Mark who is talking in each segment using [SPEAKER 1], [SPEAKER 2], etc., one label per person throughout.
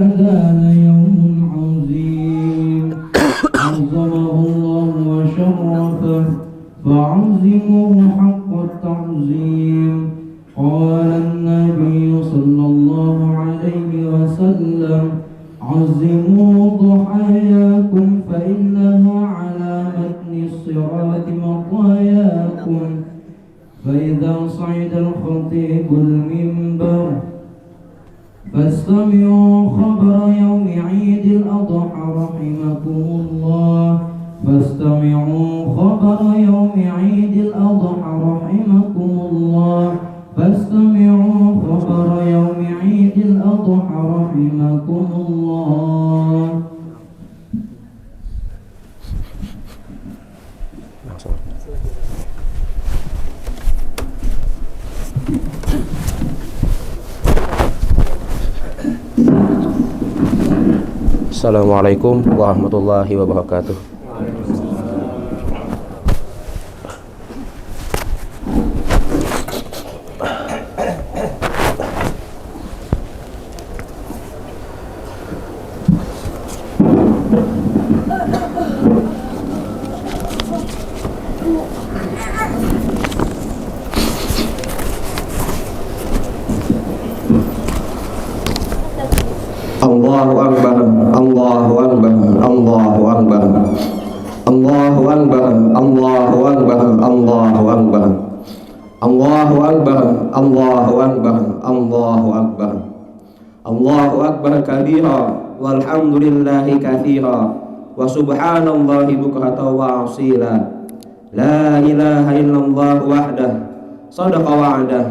[SPEAKER 1] هذا يوم عظيم عظمه الله وشرفه فعظموه حق التعظيم. قال النبي صلى الله عليه وسلم: عظموا ضحاياكم فإنها على متن الصراط مطاياكم. فإذا صعد الخطيب المنبر فاستمعوا خبر يوم عيد الأضحى رحمكم الله. فاستمعوا خبر يوم عيد الأضحى رحمكم الله. فاستمعوا خبر يوم عيد الأضحى رحمكم الله.
[SPEAKER 2] Assalamualaikum warahmatullahi wabarakatuh. Allahu Akbar, Allahu Akbar, Allahu Akbar, Allahu Akbar, Allahu Akbar, Allahu Akbar, Allahu Akbar, Allahu Akbar, Allahu Akbar, Allahu Akbar kabira, walhamdulillahi katsira, wa subhanallahi bukratan wa asila. La ilaha illallah wahdah, sadaqa wa'dah,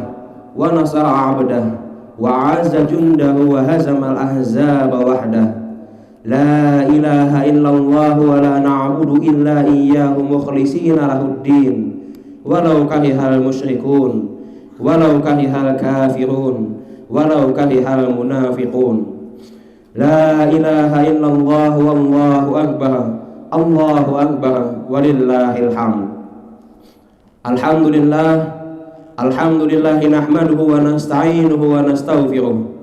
[SPEAKER 2] wa nasara 'abdah, wa 'azza jundahu wa hazamal ahzaba wahdah. La ilaha illallah wa la na'budu illa iyyahu mukhlishina lahuddin walau karihal musyrikun walau karihal kafirun walau karihal munafiqun. La ilaha illallah wallahu akbar, Allahu akbar, walillahil hamd. Alhamdulillah, alhamdulillahi nahmaduhu wa nasta'inuhu wa nastaghfiruh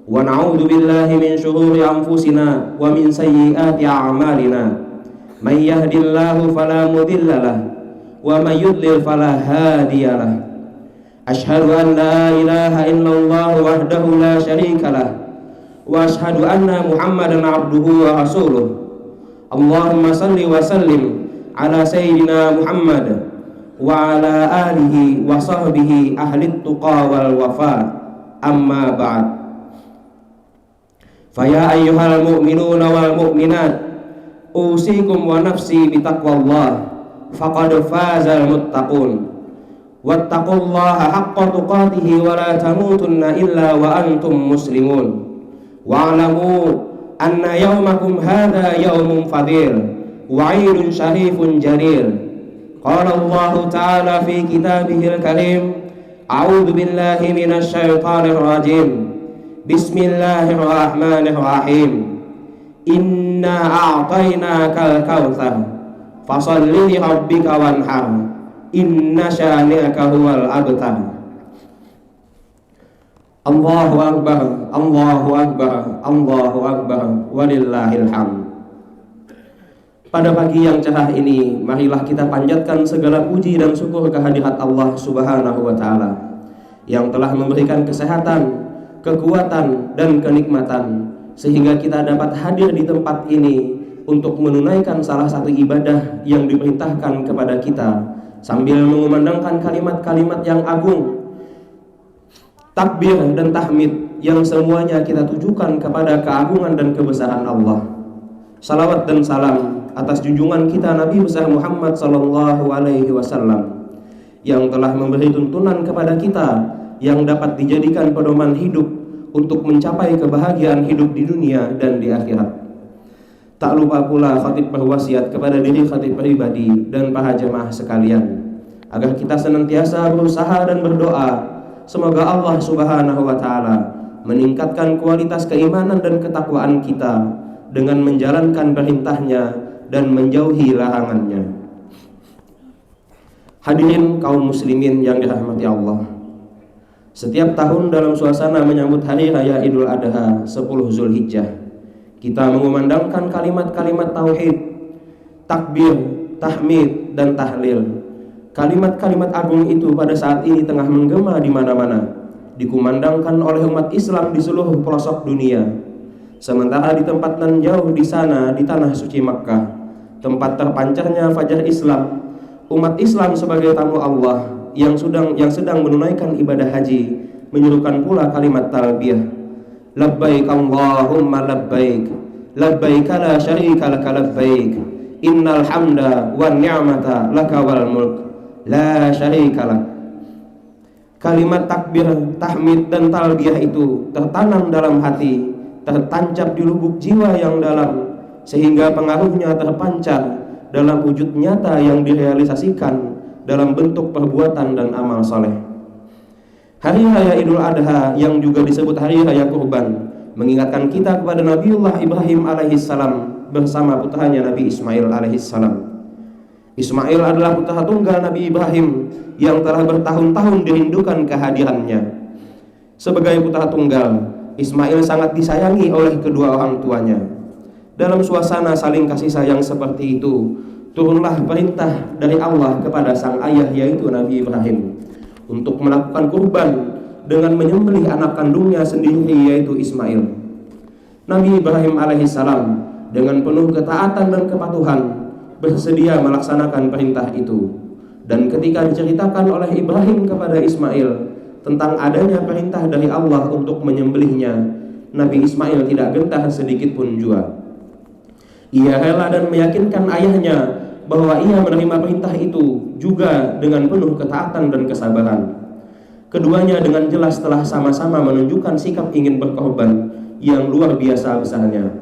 [SPEAKER 2] wa na'udzu billahi min shururi anfusina wa min sayyiati a'malina. May yahdihillahu fala mudilla lahu wa may yudlil fala hadiya lahu. Asyhadu an la ilaha illallah wahdahu la syarika lahu wa asyhadu anna Muhammadan 'abduhu wa rasuluh. Allahumma shalli wa sallim ala sayyidina Muhammad wa ala alihi wa sahbihi ahli tuqa wal wafa. Amma ba'd. Faya ayyuhal mu'minuna wal mu'minat, usikum wa nafsi bitaqwallah, faqad fazal muttaqun. Wattaqullaha haqqa tuqatihi wa la tamutunna illa wa antum muslimun. Wa'lamu anna yawmakum hadha yawmun fadil wa 'idun syarifun jarir. Qala Allah Ta'ala fi kitabihil karim, a'udzu billahi minasy syaithanir rajim. Bismillahirrahmanirrahim. Inna a'tainakal kautsar fasholli li rabbika wanhar. Inna syani'aka huwal abtar. Allahu akbar, Allahu akbar, Allahu akbar, walillahil hamd. Pada pagi yang cerah ini, marilah kita panjatkan segala puji dan syukur kehadirat Allah Subhanahu wa Ta'ala yang telah memberikan kesehatan, kekuatan, dan kenikmatan sehingga kita dapat hadir di tempat ini untuk menunaikan salah satu ibadah yang diperintahkan kepada kita sambil mengumandangkan kalimat-kalimat yang agung, takbir dan tahmid yang semuanya kita tujukan kepada keagungan dan kebesaran Allah. Salawat dan salam atas junjungan kita Nabi besar Muhammad sallallahu alaihi wasallam yang telah memberi tuntunan kepada kita yang dapat dijadikan pedoman hidup untuk mencapai kebahagiaan hidup di dunia dan di akhirat. Tak lupa pula khatib berwasiat kepada diri khatib pribadi dan para jemaah sekalian agar kita senantiasa berusaha dan berdoa semoga Allah Subhanahu wa Ta'ala meningkatkan kualitas keimanan dan ketakwaan kita dengan menjalankan perintahnya dan menjauhi larangannya. Hadirin kaum muslimin yang dirahmati Allah, Setiap tahun dalam suasana menyambut Hari Raya Idul Adha 10 Zulhijjah, kita mengumandangkan kalimat-kalimat tauhid, takbir, tahmid, dan tahlil. Kalimat-kalimat agung itu pada saat ini tengah menggema di mana-mana, dikumandangkan oleh umat Islam di seluruh pelosok dunia. Sementara di tempat nan jauh di sana, di tanah suci Makkah, tempat terpancarnya fajar Islam, umat Islam sebagai tamu Allah yang sedang menunaikan ibadah haji menyerukan pula kalimat talbiyah, labbaik Allahumma labbaik, labbaik la syarika laka labbaik, innal hamda wan ni'mata laka wal mulk la syarika lak. Kalimat takbir, tahmid, dan talbiyah itu tertanam dalam hati, tertancap di lubuk jiwa yang dalam, sehingga pengaruhnya terpancar dalam wujud nyata yang direalisasikan dalam bentuk perbuatan dan amal soleh. Hari Raya Idul Adha yang juga disebut Hari Raya Kurban mengingatkan kita kepada Nabiullah Ibrahim alaihissalam bersama putranya Nabi Ismail alaihissalam. Ismail adalah putra tunggal Nabi Ibrahim yang telah bertahun-tahun dirindukan kehadirannya. Sebagai putra tunggal, Ismail sangat disayangi oleh kedua orang tuanya. Dalam suasana saling kasih sayang seperti itu, turunlah perintah dari Allah kepada sang ayah yaitu Nabi Ibrahim untuk melakukan kurban dengan menyembelih anak kandungnya sendiri yaitu Ismail. Nabi Ibrahim alaihissalam dengan penuh ketaatan dan kepatuhan bersedia melaksanakan perintah itu. Dan ketika diceritakan oleh Ibrahim kepada Ismail tentang adanya perintah dari Allah untuk menyembelihnya, Nabi Ismail tidak gentar sedikit pun jua. Ia rela dan meyakinkan ayahnya bahwa ia menerima perintah itu juga dengan penuh ketaatan dan kesabaran. Keduanya dengan jelas telah sama-sama menunjukkan sikap ingin berkorban yang luar biasa besarnya.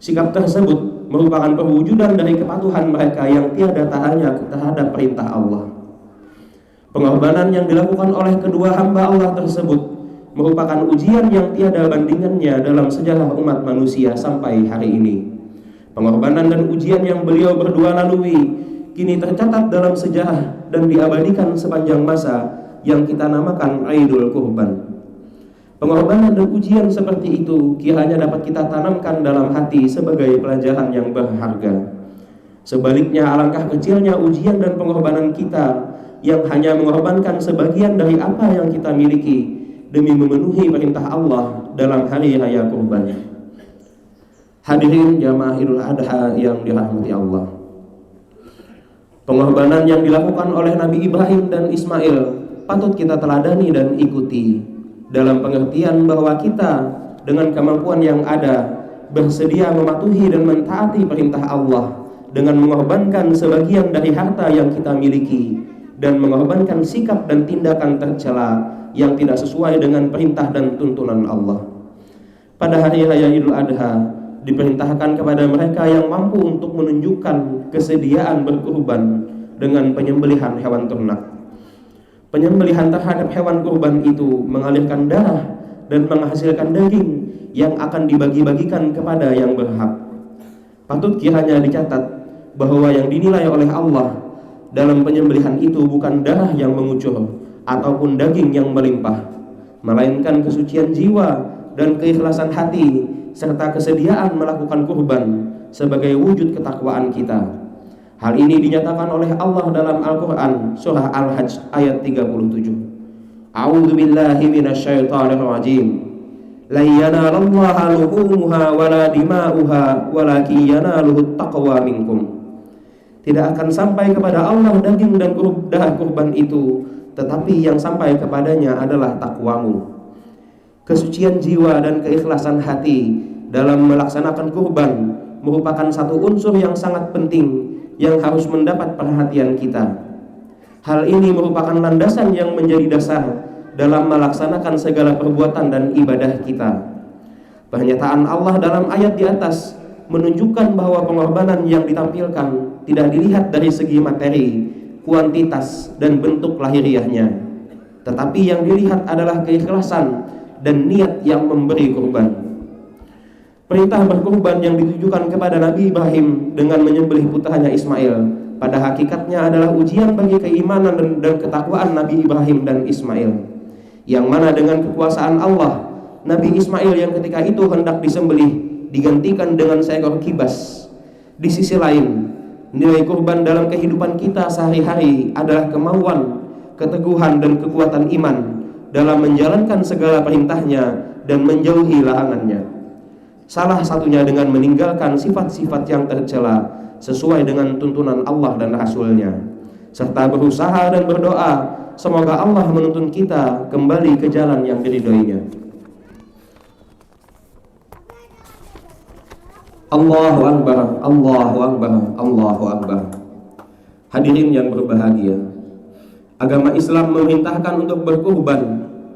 [SPEAKER 2] Sikap tersebut merupakan perwujudan dari kepatuhan mereka yang tiada taranya terhadap perintah Allah. Pengorbanan yang dilakukan oleh kedua hamba Allah tersebut merupakan ujian yang tiada bandingannya dalam sejarah umat manusia sampai hari ini. Pengorbanan dan ujian yang beliau berdua lalui kini tercatat dalam sejarah dan diabadikan sepanjang masa yang kita namakan Idul Kurban. Pengorbanan dan ujian seperti itu kiranya dapat kita tanamkan dalam hati sebagai pelajaran yang berharga. Sebaliknya, alangkah kecilnya ujian dan pengorbanan kita yang hanya mengorbankan sebagian dari apa yang kita miliki demi memenuhi perintah Allah dalam hari raya kurban. Hadirin jamaah Idul Adha yang dirahmati Allah, pengorbanan yang dilakukan oleh Nabi Ibrahim dan Ismail patut kita teladani dan ikuti, dalam pengertian bahwa kita dengan kemampuan yang ada bersedia mematuhi dan mentaati perintah Allah dengan mengorbankan sebagian dari harta yang kita miliki dan mengorbankan sikap dan tindakan tercela yang tidak sesuai dengan perintah dan tuntunan Allah. Pada hari raya Idul Adha diperintahkan kepada mereka yang mampu untuk menunjukkan kesediaan berkurban dengan penyembelihan hewan ternak. Penyembelihan terhadap hewan kurban itu mengalirkan darah dan menghasilkan daging yang akan dibagi-bagikan kepada yang berhak. Patut kiranya dicatat bahwa yang dinilai oleh Allah dalam penyembelihan itu bukan darah yang mengucur ataupun daging yang melimpah, melainkan kesucian jiwa dan keikhlasan hati serta kesediaan melakukan kurban sebagai wujud ketakwaan kita. Hal ini dinyatakan oleh Allah dalam Al-Quran surah Al-Hajj ayat 37. A'udzu billahi minasyaitonir rajim. La yanalallaha luhumuha wala dima'uha walakin yanaluhut taqwa minkum. Tidak akan sampai kepada Allah daging dan darah kurban itu, tetapi yang sampai kepadanya adalah takwamu. Kesucian jiwa dan keikhlasan hati dalam melaksanakan kurban merupakan satu unsur yang sangat penting yang harus mendapat perhatian kita. Hal ini merupakan landasan yang menjadi dasar dalam melaksanakan segala perbuatan dan ibadah kita. Pernyataan Allah dalam ayat di atas menunjukkan bahwa pengorbanan yang ditampilkan tidak dilihat dari segi materi, kuantitas, dan bentuk lahiriahnya, tetapi yang dilihat adalah keikhlasan dan niat yang memberi kurban. Perintah berkurban yang ditujukan kepada Nabi Ibrahim dengan menyembelih putranya Ismail pada hakikatnya adalah ujian bagi keimanan dan ketakwaan Nabi Ibrahim dan Ismail. yang mana dengan kekuasaan Allah, Nabi Ismail yang ketika itu hendak disembelih digantikan dengan seekor kibas. Di sisi lain, nilai kurban dalam kehidupan kita sehari-hari adalah kemauan, keteguhan dan kekuatan iman dalam menjalankan segala perintahnya dan menjauhi larangannya. Salah satunya dengan meninggalkan sifat-sifat yang tercela sesuai dengan tuntunan Allah dan Rasul-Nya, serta berusaha dan berdoa semoga Allah menuntun kita kembali ke jalan yang diridhoinya. Allahu Akbar, Allahu Akbar, Allahu Akbar. Hadirin yang berbahagia, agama Islam memerintahkan untuk berkurban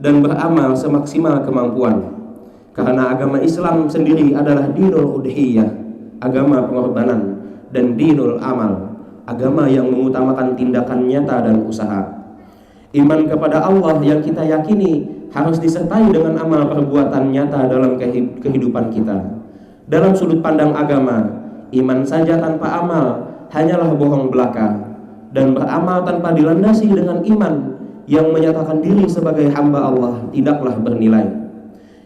[SPEAKER 2] dan beramal semaksimal kemampuan. Karena agama Islam sendiri adalah dinul udhiyah, agama pengorbanan, dan dinul amal, agama yang mengutamakan tindakan nyata dan usaha. Iman kepada Allah yang kita yakini harus disertai dengan amal perbuatan nyata dalam kehidupan kita. Dalam sudut pandang agama, iman saja tanpa amal hanyalah bohong belaka, dan beramal tanpa dilandasi dengan iman yang menyatakan diri sebagai hamba Allah tidaklah bernilai.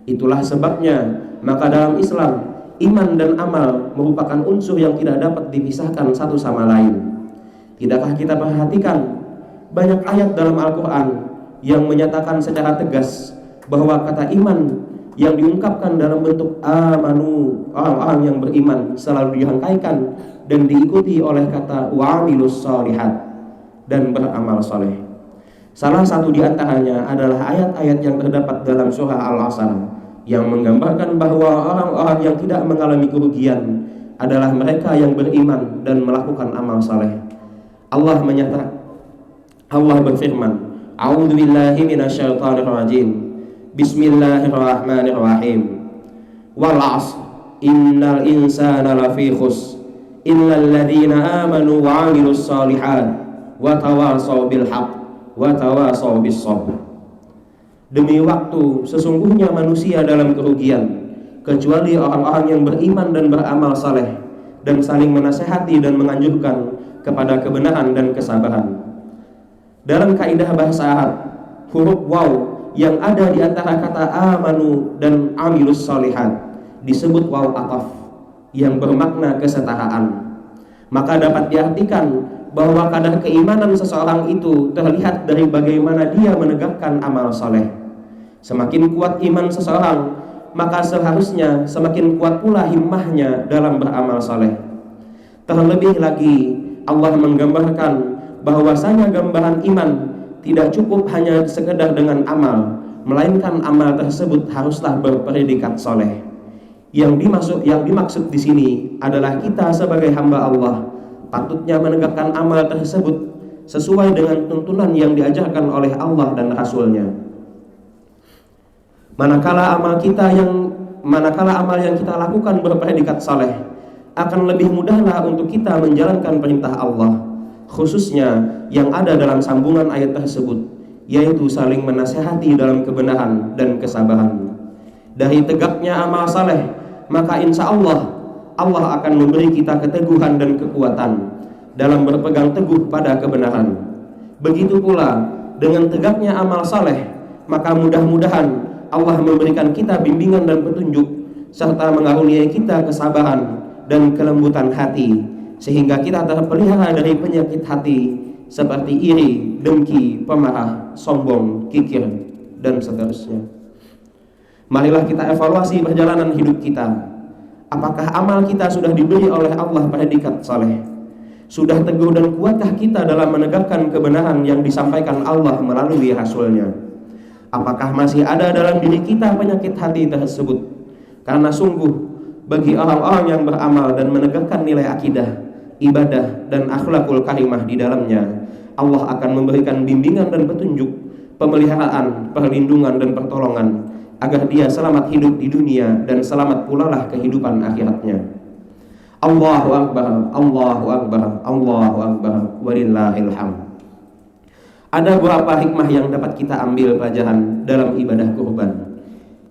[SPEAKER 2] Itulah sebabnya maka dalam Islam, iman dan amal merupakan unsur yang tidak dapat dipisahkan satu sama lain. Tidakkah kita perhatikan banyak ayat dalam Al-Quran yang menyatakan secara tegas bahwa kata iman yang diungkapkan dalam bentuk amanu, orang-orang yang beriman, selalu dirangkaikan dan diikuti oleh kata wa'amilus shalihat, dan beramal soleh. Salah satu di antaranya adalah ayat-ayat yang terdapat dalam surah Al-Asr yang menggambarkan bahwa orang-orang yang tidak mengalami kerugian adalah mereka yang beriman dan melakukan amal saleh. Allah berfirman, A'udzu billahi minasyaitonir rajim. Bismillahirrahmanirrahim. Wal 'ashr innal insana lafi khusr illal ladzina amanu wa 'amilus shalihat wa tawashaw bil haqq wa tawashaw bis sabr. Demi waktu, sesungguhnya manusia dalam kerugian, kecuali orang-orang yang beriman dan beramal saleh, dan saling menasihati dan menganjurkan kepada kebenaran dan kesabaran. Dalam kaidah bahasa Arab, huruf waw yang ada di antara kata amanu dan amilus shalihat disebut waw ataf yang bermakna kesetaraan. Maka dapat diartikan bahwa kadar keimanan seseorang itu terlihat dari bagaimana dia menegakkan amal soleh. Semakin kuat iman seseorang, maka seharusnya semakin kuat pula himmahnya dalam beramal soleh. Terlebih lagi, Allah menggambarkan bahwasanya gambaran iman tidak cukup hanya sekedar dengan amal, melainkan amal tersebut haruslah berpredikat soleh. Yang dimaksud di sini adalah kita sebagai hamba Allah patutnya menegakkan amal tersebut sesuai dengan tuntunan yang diajarkan oleh Allah dan Rasul-Nya. Manakala amal yang kita lakukan berpredikat saleh, akan lebih mudahlah untuk kita menjalankan perintah Allah, khususnya yang ada dalam sambungan ayat tersebut, yaitu saling menasihati dalam kebenaran dan kesabaran. Dari tegaknya amal saleh, maka insya Allah akan memberi kita keteguhan dan kekuatan dalam berpegang teguh pada kebenaran. Begitu pula dengan tegaknya amal saleh, maka mudah-mudahan Allah memberikan kita bimbingan dan petunjuk, serta mengaruniai kita kesabaran dan kelembutan hati, sehingga kita terpelihara dari penyakit hati seperti iri, dengki, pemarah, sombong, kikir, dan seterusnya. Marilah kita evaluasi perjalanan hidup kita. Apakah amal kita sudah diberi oleh Allah predikat saleh? Sudah teguh dan kuatkah kita dalam menegakkan kebenaran yang disampaikan Allah melalui Rasul-Nya? Apakah masih ada dalam diri kita penyakit hati tersebut? Karena sungguh bagi orang-orang yang beramal dan menegakkan nilai akidah, ibadah, dan akhlakul karimah di dalamnya, Allah akan memberikan bimbingan dan petunjuk, pemeliharaan, perlindungan, dan pertolongan agar dia selamat hidup di dunia dan selamat pula lah kehidupan akhiratnya. Allahu Akbar, Allahu Akbar, Allahu Akbar, walillahil hamd. Ada beberapa hikmah yang dapat kita ambil pelajaran dalam ibadah kurban,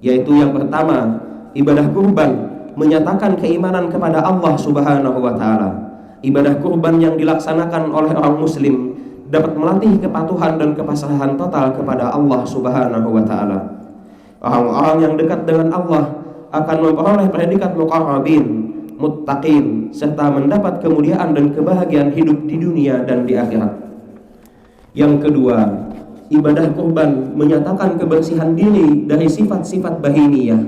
[SPEAKER 2] yaitu yang pertama, ibadah kurban menyatakan keimanan kepada Allah Subhanahu wa Ta'ala. Ibadah kurban yang dilaksanakan oleh orang muslim dapat melatih kepatuhan dan kepasrahan total kepada Allah Subhanahu wa taala. Orang-orang yang dekat dengan Allah akan memperoleh predikat muqarrabin, muttaqin, serta mendapat kemuliaan dan kebahagiaan hidup di dunia dan di akhirat. Yang kedua, ibadah kurban menyatakan kebersihan diri dari sifat-sifat bahimiyah.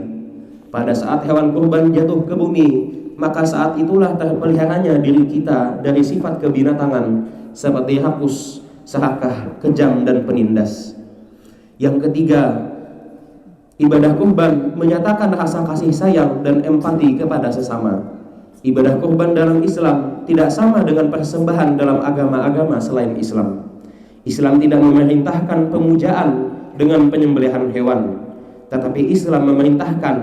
[SPEAKER 2] Pada saat hewan kurban jatuh ke bumi, maka saat itulah terpeliharanya diri kita dari sifat kebinatangan seperti rakus, serakah, kejam, dan penindas. Yang ketiga, ibadah kurban menyatakan rasa kasih sayang dan empati kepada sesama. Ibadah kurban dalam Islam tidak sama dengan persembahan dalam agama-agama selain Islam. Islam tidak memerintahkan pemujaan dengan penyembelihan hewan, tetapi Islam memerintahkan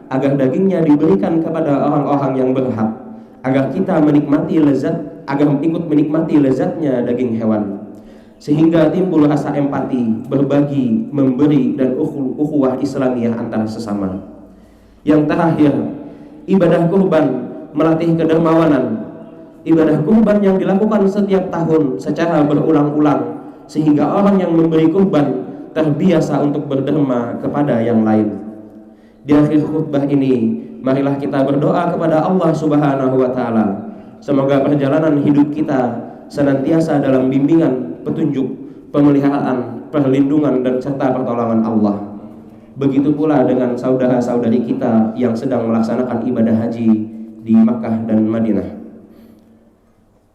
[SPEAKER 2] agar dagingnya diberikan kepada orang-orang yang berhak, agar kita menikmati lezat, agar ikut menikmati lezatnya daging hewan, sehingga timbul rasa empati, berbagi, memberi, dan ukhuwah Islamiyah antar sesama. Yang terakhir, ibadah kurban melatih kedermawanan. Ibadah kurban yang dilakukan setiap tahun secara berulang-ulang, sehingga orang yang memberi kurban terbiasa untuk berderma kepada yang lain. Di akhir khutbah ini, marilah kita berdoa kepada Allah Subhanahu wa taala. Semoga perjalanan hidup kita senantiasa dalam bimbingan, petunjuk, pemeliharaan, perlindungan, dan serta pertolongan Allah. Begitu pula dengan saudara-saudari kita yang sedang melaksanakan ibadah haji di Makkah dan Madinah.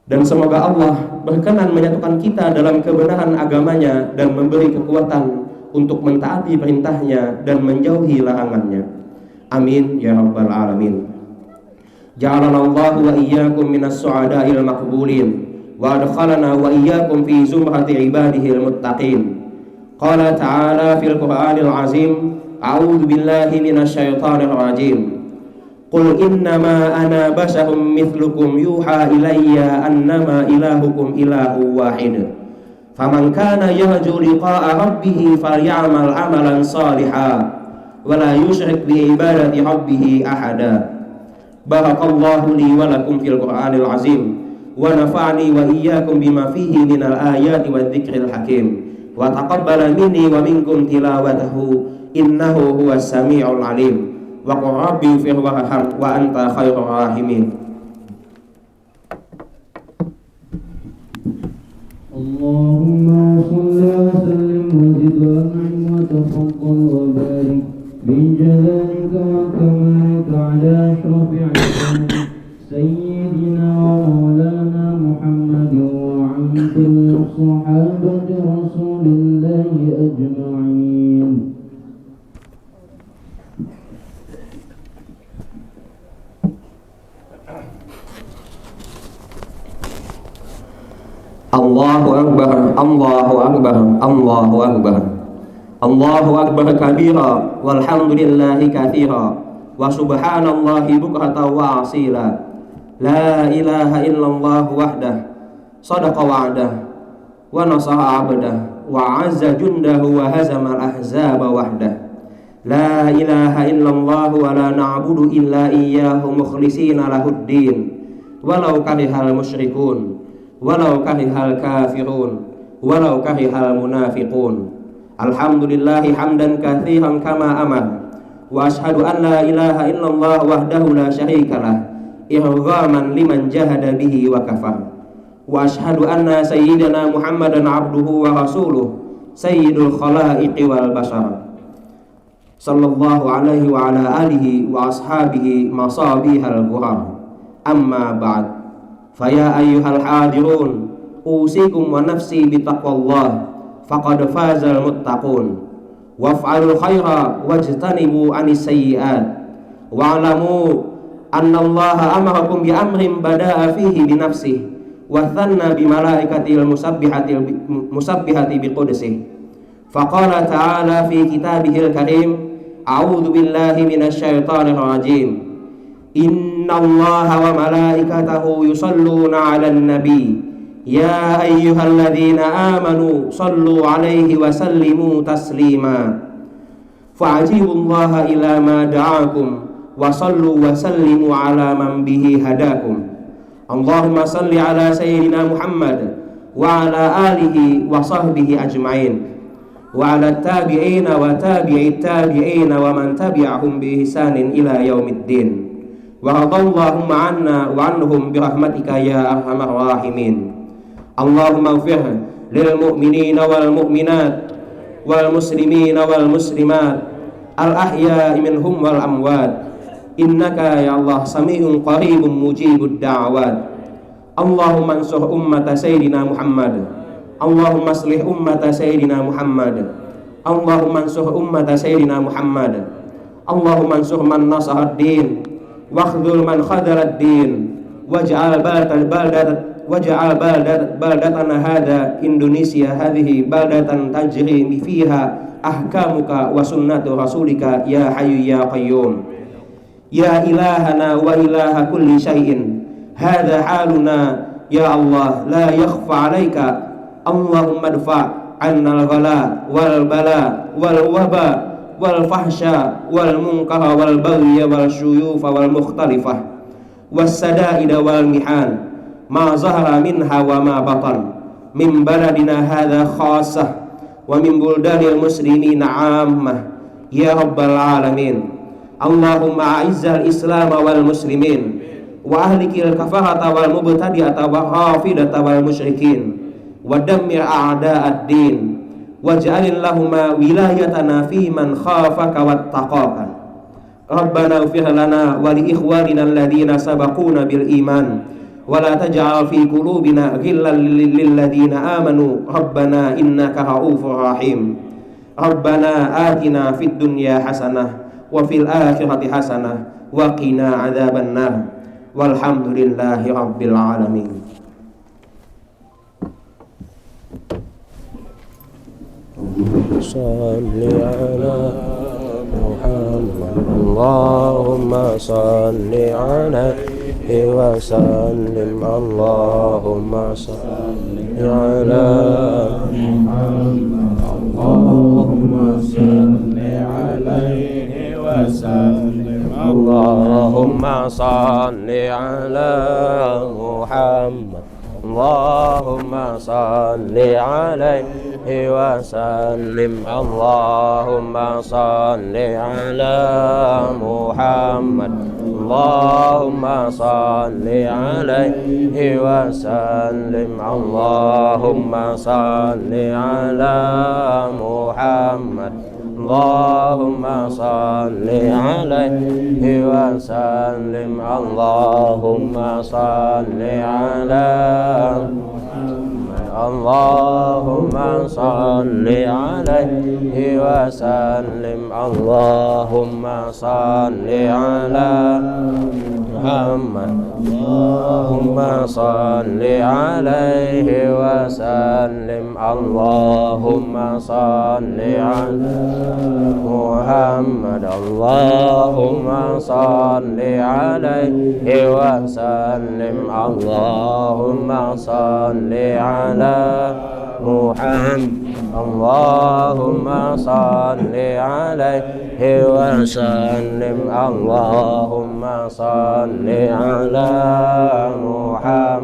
[SPEAKER 2] Dan semoga Allah berkenan menyatukan kita dalam kebenaran agamanya dan memberi kekuatan untuk mentaati perintahnya dan menjauhi larangannya. Amin ya rabbal alamin. Ja'alana Allah wa iyyakum minas su'ada'il maqbulin wa adkhalana wa iyyakum fi zumrati ibadihil muttaqin. Qala ta'ala fil Qur'anil azim, a'udzu billahi minasy syaithanir rajim. Qul innama ana basyarum mithlukum yuha ilayya annama ilahukum ilahu wahid. Faman kana yarju liqa'a rabbih falyamal 'amalan shalihan wa la yusyrik bi ibadati rabbih ahada. Barakallahu li wa lakum fil Qur'anil azim wa nafa'ani wa iyyakum bima fihi minal ayati wadh-dhikril hakim wa taqabbala minni wa minkum tilawatahu innahu huwas samiul alim. Wa qur rabbi ighfir warham wa anta khairur rahimin.
[SPEAKER 1] Allahumma salli wa sallim wa zid wa an'im wa tafaddal wa barik min jalalika wa kamalika ala ashrafil ibadi sayyidina wa maulana Muhammadin wa ala kulli sahabati rasulillahi ajma'in.
[SPEAKER 2] Allahu akbar, Allahu akbar, Allahu akbar. Allahu akbar kabira walhamdulillahi katsira wa subhanallahi bukratan wa asila. La ilaha illallah wahdah sadaqa wa'dah wa nasara 'abdah wa 'azza jundahu wa hazama al-ahzaba wahdah. La ilaha illallah wa la na'budu illa iyyahu mukhlishina lahuddin walau karihal musyrikun walau karihal kafirun walau karihal munafiqun. Alhamdulillahi hamdan katsiran kama amar wa ashhadu an la ilaha illallah wahdahu la syarikalah irghaman liman jahada bihi wa kafar. Wa ashhadu anna sayyidana Muhammadan abduhu wa rasuluh sayyidul khalaiqi wal bashar sallallahu alaihi wa ala alihi wa ashabihi masabihal ghurab. Amma ba'd. Faya ayyuhal hadirun usikum wa nafsi bitaqwallah faqad fazal muttaqun waf'alul khaira wajtanibu anis sayyi'at wa'lamu anna allaha amarakum bi amrin bada'a fihi bi nafsihi wa thanna bi malaikatil musabbihati bi qudsihi faqala ta'ala fi kitabihil karim a'udzu billahi minasy syaithanir rajim. Innallaha wa malaikatahu yusalluna 'alan nabi ya ayyuhalladzina amanu sallu 'alaihi wa sallimu taslima. Fa'ajibullaha ila ma da'akum wa sallu wa sallimu 'ala man bihi hadakum. Allahumma salli 'ala sayyidina Muhammad wa ala alihi wa sahbihi ajma'in wa ala tabi'ina wa tabi'i tabi'ina wa man tabi'ahum bi ihsanin ila yaumiddin wa radallahumma anna wa anhum bi rahmatika ya arhamar rahimin. Allahumma ighfir lil mu'minina wal mu'minat wal muslimina wal muslimat al ahya'i minhum wal amwat innaka ya Allah sami'un qaribun mujibud da'wat. Allahumma ansur ummata sayyidina Muhammad, Allahumma aslih ummata sayyidina Muhammad, Allahumma ansur ummata sayyidina Muhammad, Allahumma ansur man nasara ad-din wakhdhul man khadara ad-din waj'al baldatana hadha Indonesia hadhihi baldatan tajri fiha ahkamuka wa sunnatu rasulika ya hayyu ya qayyum ya ilahana wa ilaha kulli syai'in hadha haluna ya Allah la yakhfa alayka. Allahumma adfa' anna al-ghala wal bala wal waba wal fahsya wal munkara wal baghy wal syuyufa wal mukhtalifah was sadaida wal mihan ma zahara minha wa ma batan min baladina hadha khassah wa min buldanil muslimina ammah ya rabbal alamin. Allahumma a'izzal islam wal muslimin wa ahlikil kafarata wal mubtadi'ata wa hafidata wal musyrikin wa dammir a'da'ad din waj'alil lahuma wilayatana fi man khafaka wattaqaka. Rabbana ighfir lana wa li ikhwanina alladhina sabaquna bil iman wa la taj'al fi qulubina ghillan lil ladzina amanu rabbana innaka ra'ufur rahim. Rabbana atina fid dunya hasanah wa fil akhirati hasanah wa qina adzaban nar. Walhamdulillahi rabbil alamin.
[SPEAKER 3] Salli ala Muhammad, Allahumma salli alaihi wa sallim, Allahumma salli ala Muhammad, Allahumma salli alaihi wa sallim, Allahumma salli ala Muhammad, Allahumma salli alaihi wa sallim, Allahumma salli ala Muhammad, Allahumma salli alaihi wa sallim, Allahumma salli ala Muhammad, Allahumma salli alaihi wa sallim, Allahumma salli ala Allahumma salli alaihi wa sallim, Allahumma salli ala Muhammad, Allahumma salli alaihi wa sallim, Allahumma salli ala Muhammad, Allahumma salli alaihi wa sallim, Allahumma salli ala Muhammad, Allahumma salli alaihi wa sallim, Allahumma salli ala Muhammad,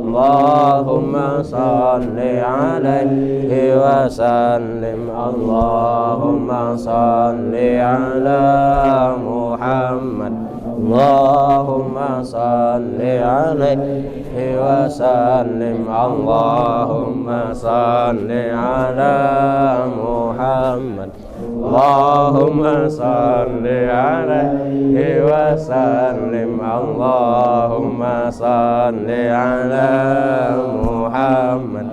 [SPEAKER 3] Allahumma salli alaihi wa sallim, Allahumma salli ala Muhammad, Allahumma salli alaihi wa sallim, Allahumma salli ala Muhammad, Allahumma salli alaihi wa sallim, Allahumma salli ala Muhammad,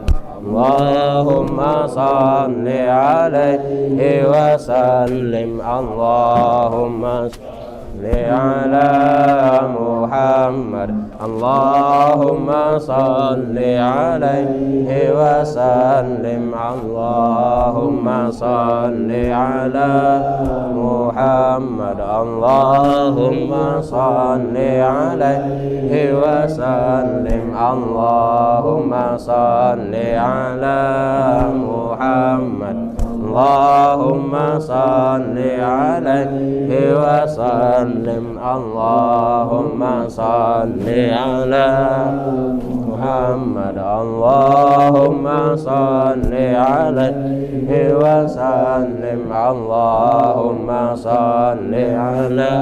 [SPEAKER 3] Allahumma salli alaihi wa sallim, Allahumma ala Muhammad, Allahumma salli alaihi wa sallim, Allahumma salli ala Muhammad, Allahumma salli alaihi wa sallim, Allahumma salli ala Muhammad, Allahumma salli alaihi wa sallim, Allahumma salli ala محمد اللهم صل عليه وسلم اللهم صل على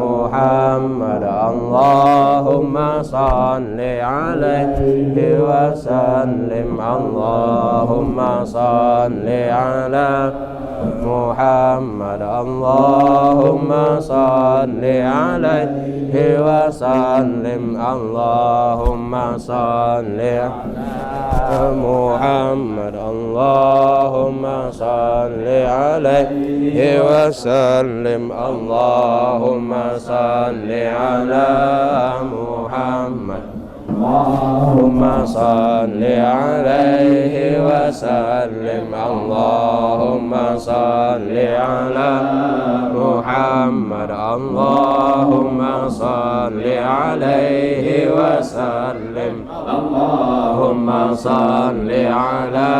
[SPEAKER 3] محمد اللهم صل عليه وسلم اللهم صل على محمد اللهم صل عليه وسلم اللهم صل على محمد اللهم صل عليه وسلم اللهم صل على محمد اللهم صل عليه وسلم اللهم صل على محمد اللهم صل عليه وسلم اللهم صل على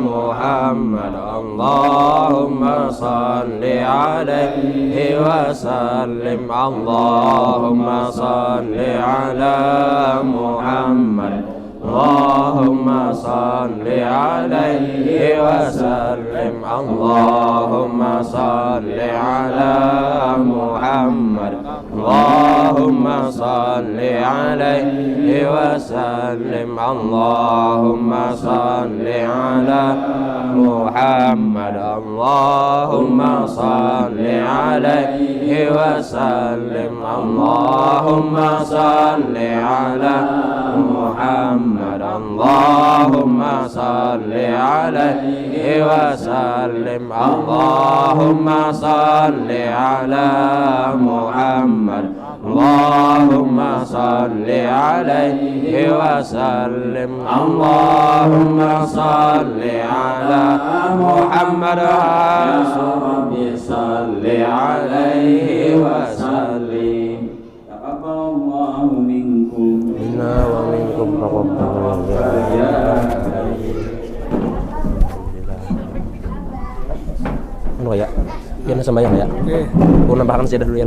[SPEAKER 3] محمد اللهم صل عليه وسلم اللهم صل على محمد اللهم صل عليه وسلم اللهم صل على محمد اللهم صل عليه وسلم اللهم صل على محمد اللهم صل عليه وسلم اللهم صل على محمد اللهم صل عليه وسلم اللهم صل على محمد اللهم صل عليه وسلم اللهم صل على محمد ربي صل عليه وسلم
[SPEAKER 1] تقبل الله منكم
[SPEAKER 3] منا ومنكم تقبل Anu ya, biar sembahyang ya. Aku nambahkan sejadah dulu ya.